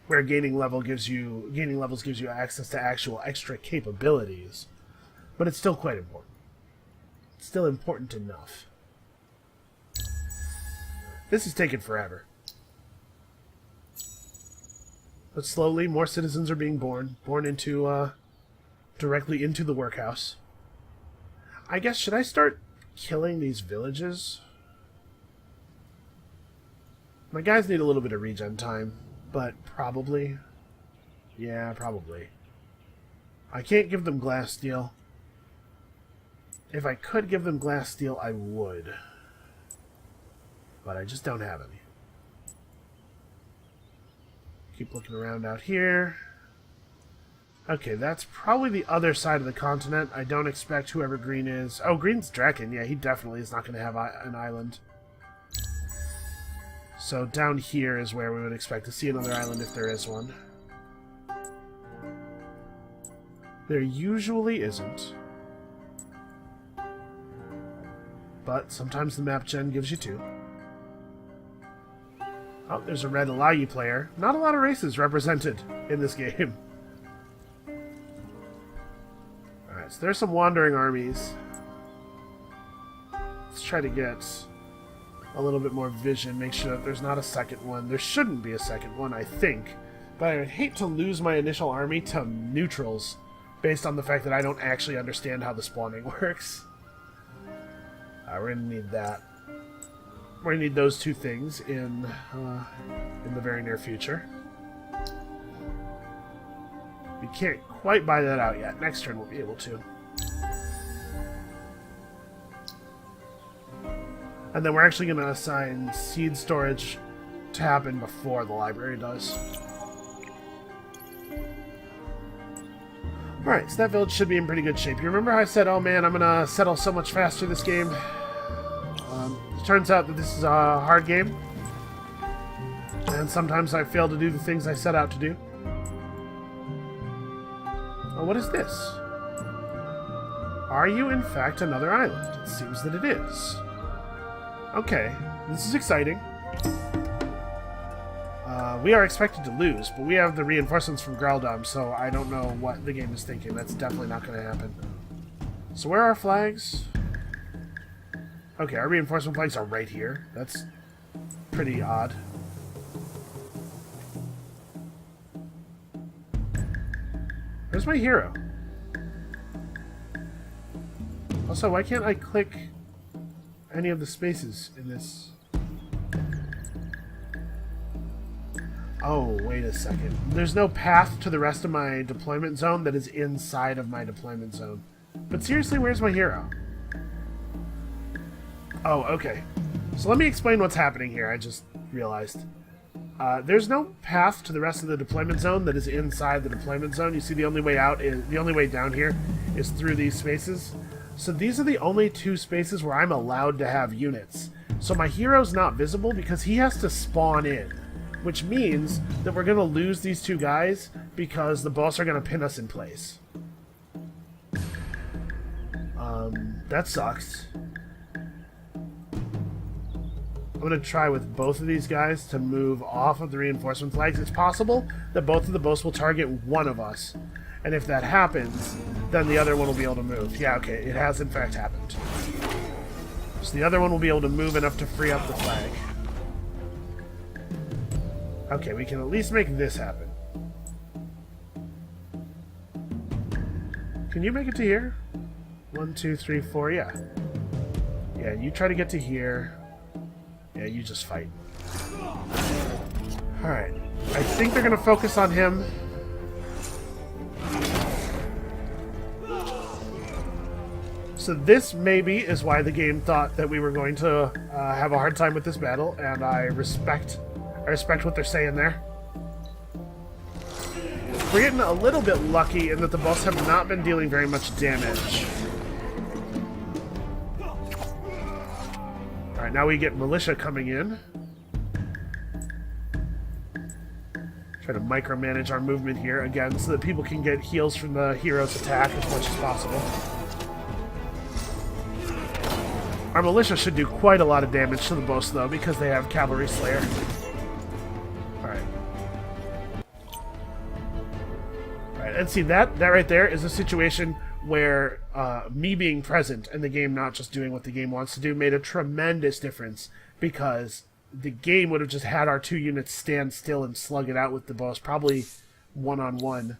Speaker 1: where gaining levels gives you access to actual extra capabilities. But it's still quite important. It's still important enough. This is taking forever. But slowly, more citizens are being born into, directly into the workhouse. I guess, should I start killing these villages? My guys need a little bit of regen time, but probably. Yeah, probably. I can't give them glass steel. If I could give them glass steel, I would. But I just don't have any. Keep looking around out here. Okay, that's probably the other side of the continent. I don't expect whoever Green is... Oh, Green's Draken. Yeah, he definitely is not going to have an island. So down here is where we would expect to see another island if there is one. There usually isn't. But sometimes the map gen gives you two. Oh, there's a red Allayi player. Not a lot of races represented in this game. Alright, so there's some wandering armies. Let's try to get a little bit more vision, make sure that there's not a second one. There shouldn't be a second one, I think. But I would hate to lose my initial army to neutrals based on the fact that I don't actually understand how the spawning works. We're going to need that. We're going to need those two things in the very near future. We can't quite buy that out yet. Next turn we'll be able to. And then we're actually going to assign seed storage to happen before the library does. Alright, so that village should be in pretty good shape. You remember how I said, oh man, I'm going to settle so much faster this game? It turns out that this is a hard game. And sometimes I fail to do the things I set out to do. Oh, what is this? Are you, in fact, another island? It seems that it is. Okay, this is exciting. We are expected to lose, but we have the reinforcements from Graldom, so I don't know what the game is thinking. That's definitely not going to happen. So where are our flags? Okay, our reinforcement flags are right here. That's pretty odd. Where's my hero? Also, why can't I click any of the spaces in this? Oh, wait a second. There's no path to the rest of my deployment zone that is inside of my deployment zone. But seriously, where's my hero? Oh, okay. So let me explain what's happening here. I just realized. There's no path to the rest of the deployment zone that is inside the deployment zone. You see, the only way down here is through these spaces. So these are the only two spaces where I'm allowed to have units. So my hero's not visible because he has to spawn in, which means that we're going to lose these two guys because the boss are going to pin us in place. That sucks. I'm going to try with both of these guys to move off of the reinforcement flags. It's possible that both of the boats will target one of us. And if that happens, then the other one will be able to move. Yeah, okay, it has in fact happened. So the other one will be able to move enough to free up the flag. Okay, we can at least make this happen. Can you make it to here? 1, 2, 3, 4, yeah. Yeah, you try to get to here. Yeah, you just fight. Alright. I think they're going to focus on him. So this, maybe, is why the game thought that we were going to have a hard time with this battle, and I respect what they're saying there. We're getting a little bit lucky in that the boss have not been dealing very much damage. Alright, now we get militia coming in. Try to micromanage our movement here again so that people can get heals from the hero's attack as much as possible. Our militia should do quite a lot of damage to the boss, though, because they have Cavalry Slayer. Alright. Alright, and see, that right there is a situation where me being present and the game not just doing what the game wants to do made a tremendous difference, because the game would have just had our 2 units stand still and slug it out with the boss, probably one-on-one,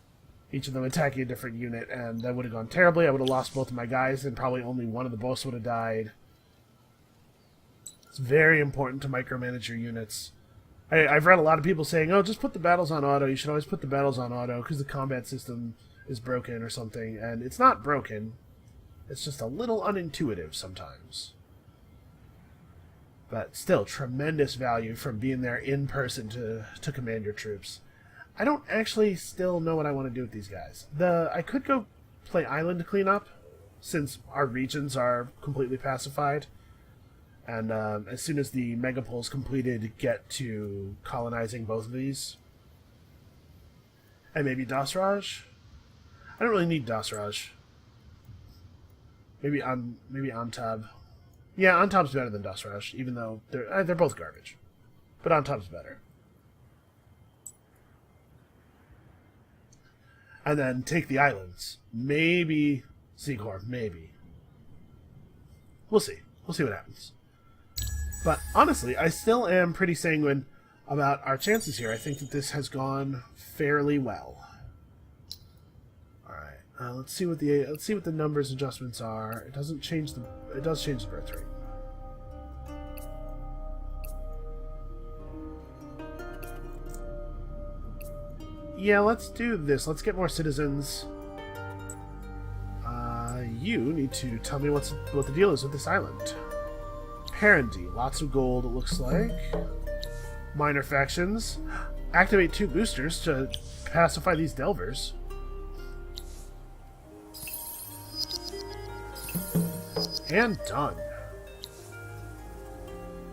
Speaker 1: each of them attacking a different unit, and that would have gone terribly. I would have lost both of my guys, and probably only one of the boss would have died. It's very important to micromanage your units. I've read a lot of people saying, oh, just put the battles on auto. You should always put the battles on auto because the combat system is broken or something. And it's not broken. It's just a little unintuitive sometimes. But still, tremendous value from being there in person to command your troops. I don't actually still know what I want to do with these guys. I could go play Island Cleanup, since our regions are completely pacified. And as soon as the megapole is completed, get to colonizing both of these. And maybe Dasraj? I don't really need Dasraj. Maybe Antab. Yeah, Antab's better than Dasraj, even though they're both garbage. But Antab's better. And then take the islands. Maybe Seacorp, maybe. We'll see. We'll see what happens. But honestly, I still am pretty sanguine about our chances here. I think that this has gone fairly well. All right, let's see what the numbers adjustments are. It doesn't change the. It does change the birth rate. Yeah, let's do this. Let's get more citizens. You need to tell me what the deal is with this island. Parendy, lots of gold, it looks like. Minor factions. Activate 2 boosters to pacify these delvers. And done.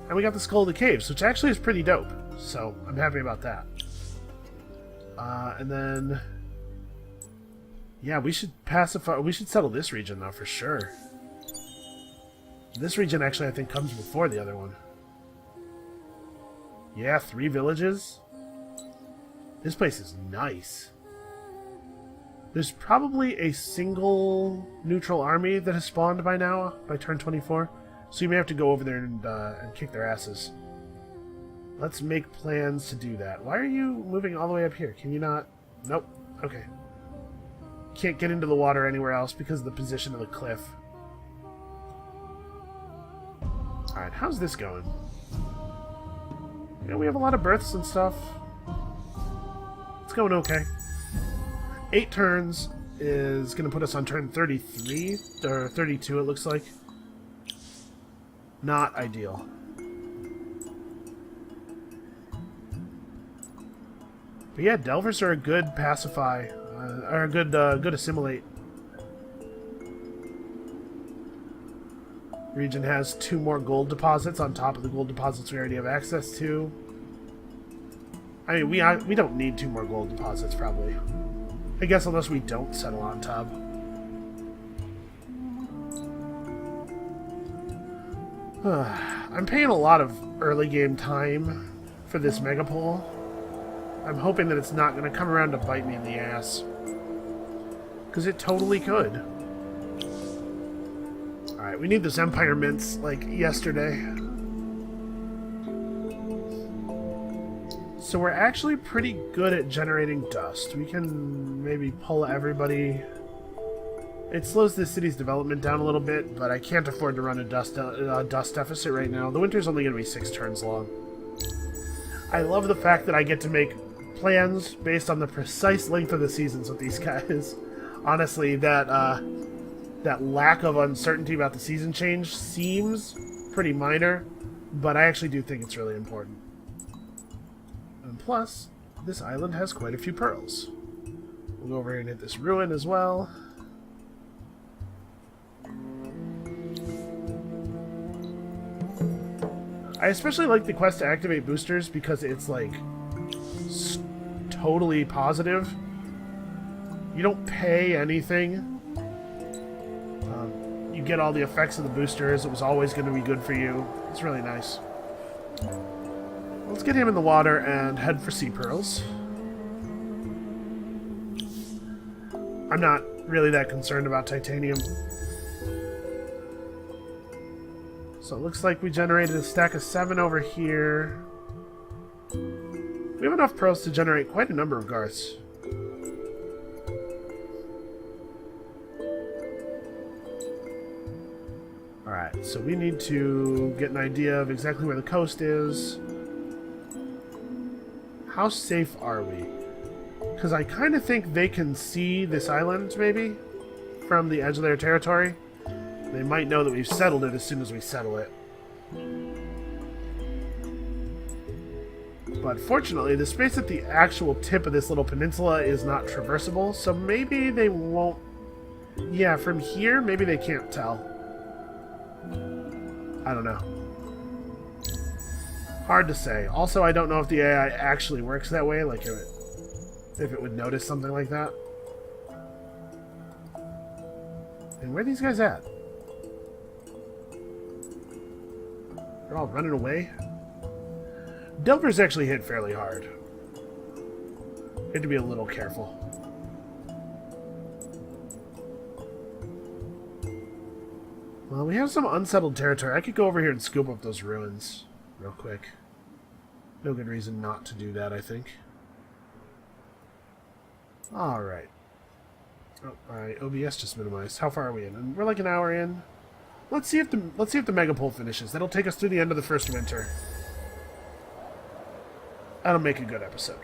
Speaker 1: And we got the Skull of the Caves, which actually is pretty dope. So, I'm happy about that. And then... yeah, we should pacify... we should settle this region, though, for sure. This region actually, I think, comes before the other one. Yeah, 3 villages. This place is nice. There's probably a single neutral army that has spawned by now, by turn 24. So you may have to go over there and kick their asses. Let's make plans to do that. Why are you moving all the way up here? Can you not? Nope. Okay. Can't get into the water anywhere else because of the position of the cliff. Alright, how's this going? Yeah, we have a lot of births and stuff. It's going okay. 8 turns is going to put us on turn 33, or 32 it looks like. Not ideal. But yeah, Delvers are a good pacify, or a good assimilate. Region has 2 more gold deposits on top of the gold deposits we already have access to. I mean, we don't need 2 more gold deposits, probably. I guess unless we don't settle on top. I'm paying a lot of early game time for this megapole. I'm hoping that it's not going to come around to bite me in the ass. Because it totally could. Alright, we need this Empire Mints, like, yesterday. So we're actually pretty good at generating dust. We can maybe pull everybody... It slows the city's development down a little bit, but I can't afford to run a dust deficit right now. The winter's only going to be 6 turns long. I love the fact that I get to make plans based on the precise length of the seasons with these guys. Honestly, that lack of uncertainty about the season change seems pretty minor, but I actually do think it's really important. And plus, this island has quite a few pearls. We'll go over here and hit this ruin as well. I especially like the quest to activate boosters because it's like totally positive. You don't pay anything. You You get all the effects of the boosters. It was always going to be good for you. It's really nice. Let's get him in the water and head for sea pearls. I'm not really that concerned about titanium. So it looks like we generated a stack of 7 over here. We have enough pearls to generate quite a number of Garths. Alright, so we need to get an idea of exactly where the coast is. How safe are we? Because I kind of think they can see this island, maybe, from the edge of their territory. They might know that we've settled it as soon as we settle it. But fortunately, the space at the actual tip of this little peninsula is not traversable, so maybe they won't... Yeah, from here, maybe they can't tell. I don't know. Hard to say. Also, I don't know if the AI actually works that way, like if it would notice something like that. And where are these guys at? They're all running away? Delvers actually hit fairly hard. You have to be a little careful. Well, we have some unsettled territory. I could go over here and scoop up those ruins real quick. No good reason not to do that, I think. Alright. Oh, my OBS just minimized. How far are we in? And we're like an hour in. Let's see if the megapole finishes. That'll take us through the end of the first winter. That'll make a good episode.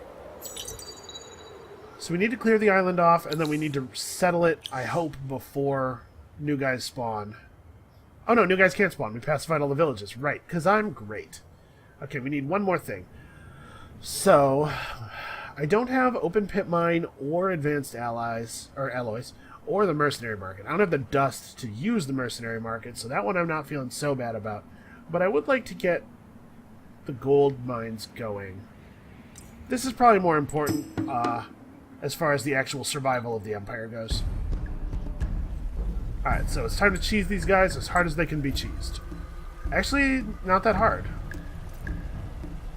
Speaker 1: So we need to clear the island off, and then we need to settle it, I hope, before new guys spawn. Oh no, new guys can't spawn. We pacified all the villages. Right, because I'm great. Okay, we need one more thing. So, I don't have open pit mine or advanced alloys, or the mercenary market. I don't have the dust to use the mercenary market, so that one I'm not feeling so bad about. But I would like to get the gold mines going. This is probably more important as far as the actual survival of the Empire goes. Alright, so it's time to cheese these guys as hard as they can be cheesed. Actually, not that hard.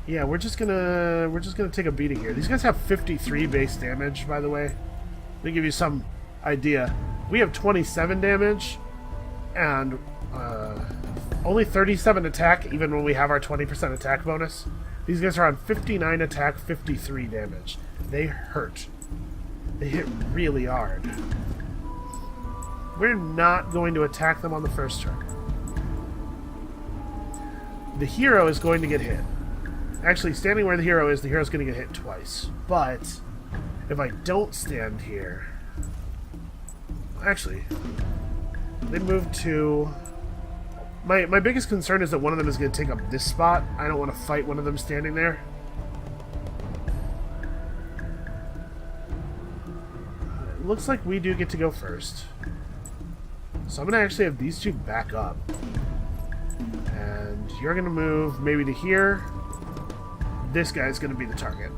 Speaker 1: Yeah, we're just gonna take a beating here. These guys have 53 base damage, by the way. Let me give you some idea. We have 27 damage and only 37 attack, even when we have our 20% attack bonus. These guys are on 59 attack, 53 damage. They hurt. They hit really hard. We're not going to attack them on the first turn. The hero is going to get hit. Actually, standing where the hero's going to get hit twice. But if I don't stand here... Actually, they move to... My biggest concern is that one of them is going to take up this spot. I don't want to fight one of them standing there. It looks like we do get to go first. So I'm going to actually have these two back up. And you're going to move maybe to here. This guy's going to be the target.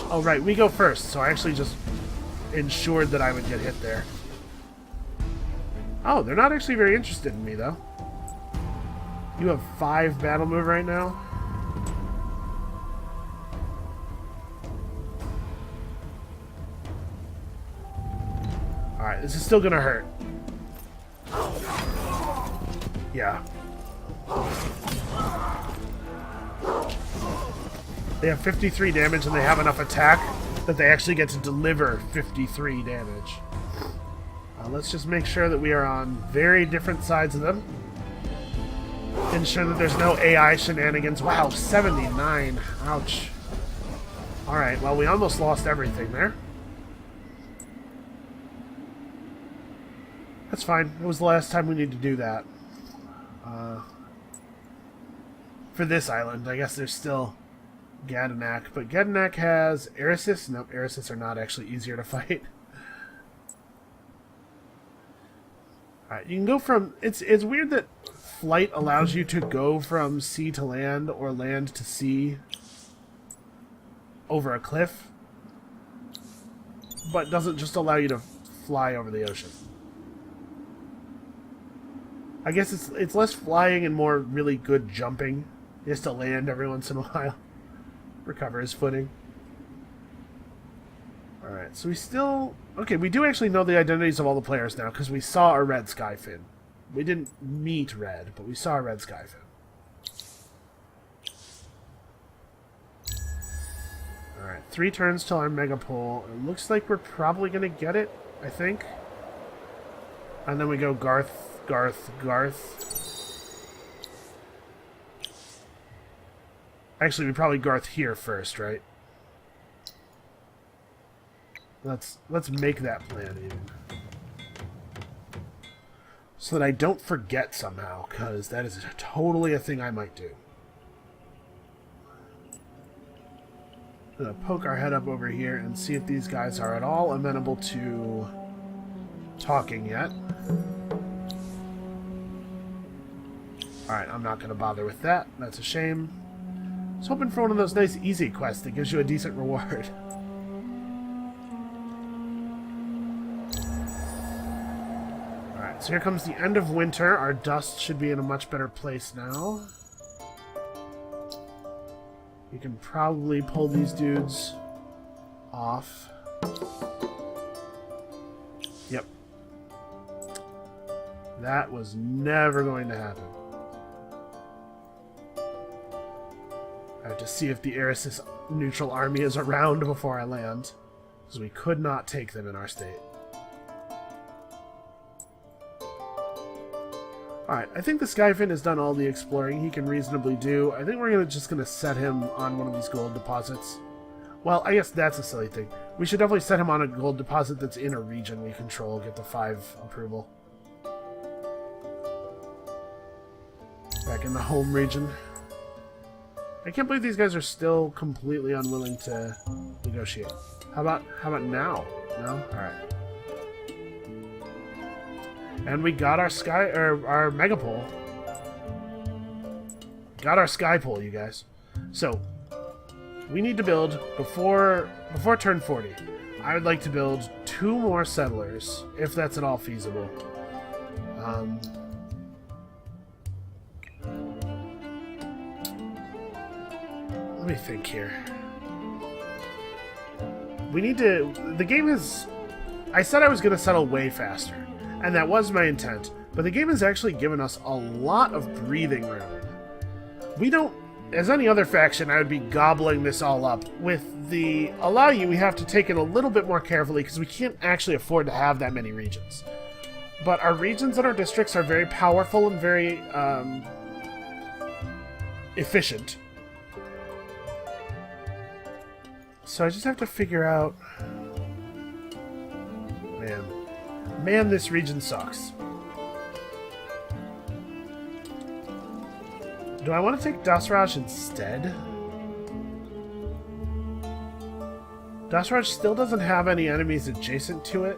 Speaker 1: Oh, right, we go first. So I actually just ensured that I would get hit there. Oh, they're not actually very interested in me, though. You have 5 battle move right now. Alright, this is still gonna hurt. Yeah. They have 53 damage and they have enough attack that they actually get to deliver 53 damage. Let's just make sure that we are on very different sides of them. Ensure that there's no AI shenanigans. Wow, 79. Ouch. Alright, well, we almost lost everything there. That's fine. It was the last time we need to do that. For this island, I guess there's still Gadanak. But Gadanak has Eresis. Nope, Eresis are not actually easier to fight. Alright, you can go from... It's weird that flight allows you to go from sea to land or land to sea over a cliff, but doesn't just allow you to fly over the ocean. I guess it's less flying and more really good jumping. He has to land every once in a while. Recover his footing. Alright, so we still... Okay, we do actually know the identities of all the players now, because we saw a red skyfin. We didn't meet red, but we saw a red skyfin. Alright, 3 turns till our mega pull. It looks like we're probably going to get it, I think. And then we go Garth, Garth, Garth. Actually, we probably Garth here first, right? Let's make that plan even. So that I don't forget somehow, because that is totally a thing I might do. I'm gonna poke our head up over here and see if these guys are at all amenable to talking yet. Alright, I'm not gonna bother with that. That's a shame. I was hoping for one of those nice easy quests that gives you a decent reward. Alright, so here comes the end of winter. Our dust should be in a much better place now. You can probably pull these dudes off. Yep. That was never going to happen. I have to see if the Eris's neutral army is around before I land, because we could not take them in our state. Alright, I think the Skyfin has done all the exploring he can reasonably do. I think we're just going to set him on one of these gold deposits. Well, I guess that's a silly thing. We should definitely set him on a gold deposit that's in a region we control, get the 5 approval. Back in the home region. I can't believe these guys are still completely unwilling to negotiate. How about now? No? Alright. And we got our our mega pull. Got our sky pull, you guys. So we need to build before turn 40. I would like to build 2 more settlers, if that's at all feasible. Let me think here. We need to... The game is... I said I was going to settle way faster. And that was my intent, but the game has actually given us a lot of breathing room. We don't, as any other faction, I would be gobbling this all up. With the Allayi, we have to take it a little bit more carefully because we can't actually afford to have that many regions. But our regions and our districts are very powerful and very efficient. So I just have to figure out... Man, this region sucks. Do I want to take Dasraj instead? Dasraj still doesn't have any enemies adjacent to it.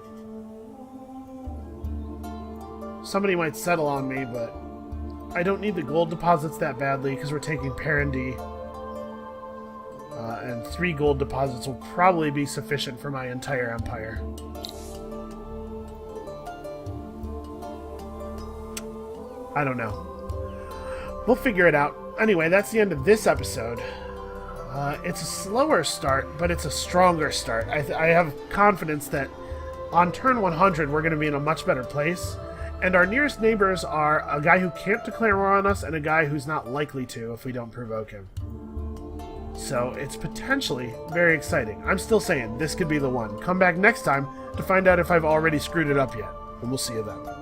Speaker 1: Somebody might settle on me, but I don't need the gold deposits that badly because we're taking Parandy. And 3 gold deposits will probably be sufficient for my entire empire. I don't know. We'll figure it out. Anyway, that's the end of this episode. It's a slower start, but it's a stronger start. I have confidence that on turn 100, we're going to be in a much better place. And our nearest neighbors are a guy who can't declare war on us and a guy who's not likely to if we don't provoke him. So it's potentially very exciting. I'm still saying this could be the one. Come back next time to find out if I've already screwed it up yet. And we'll see you then.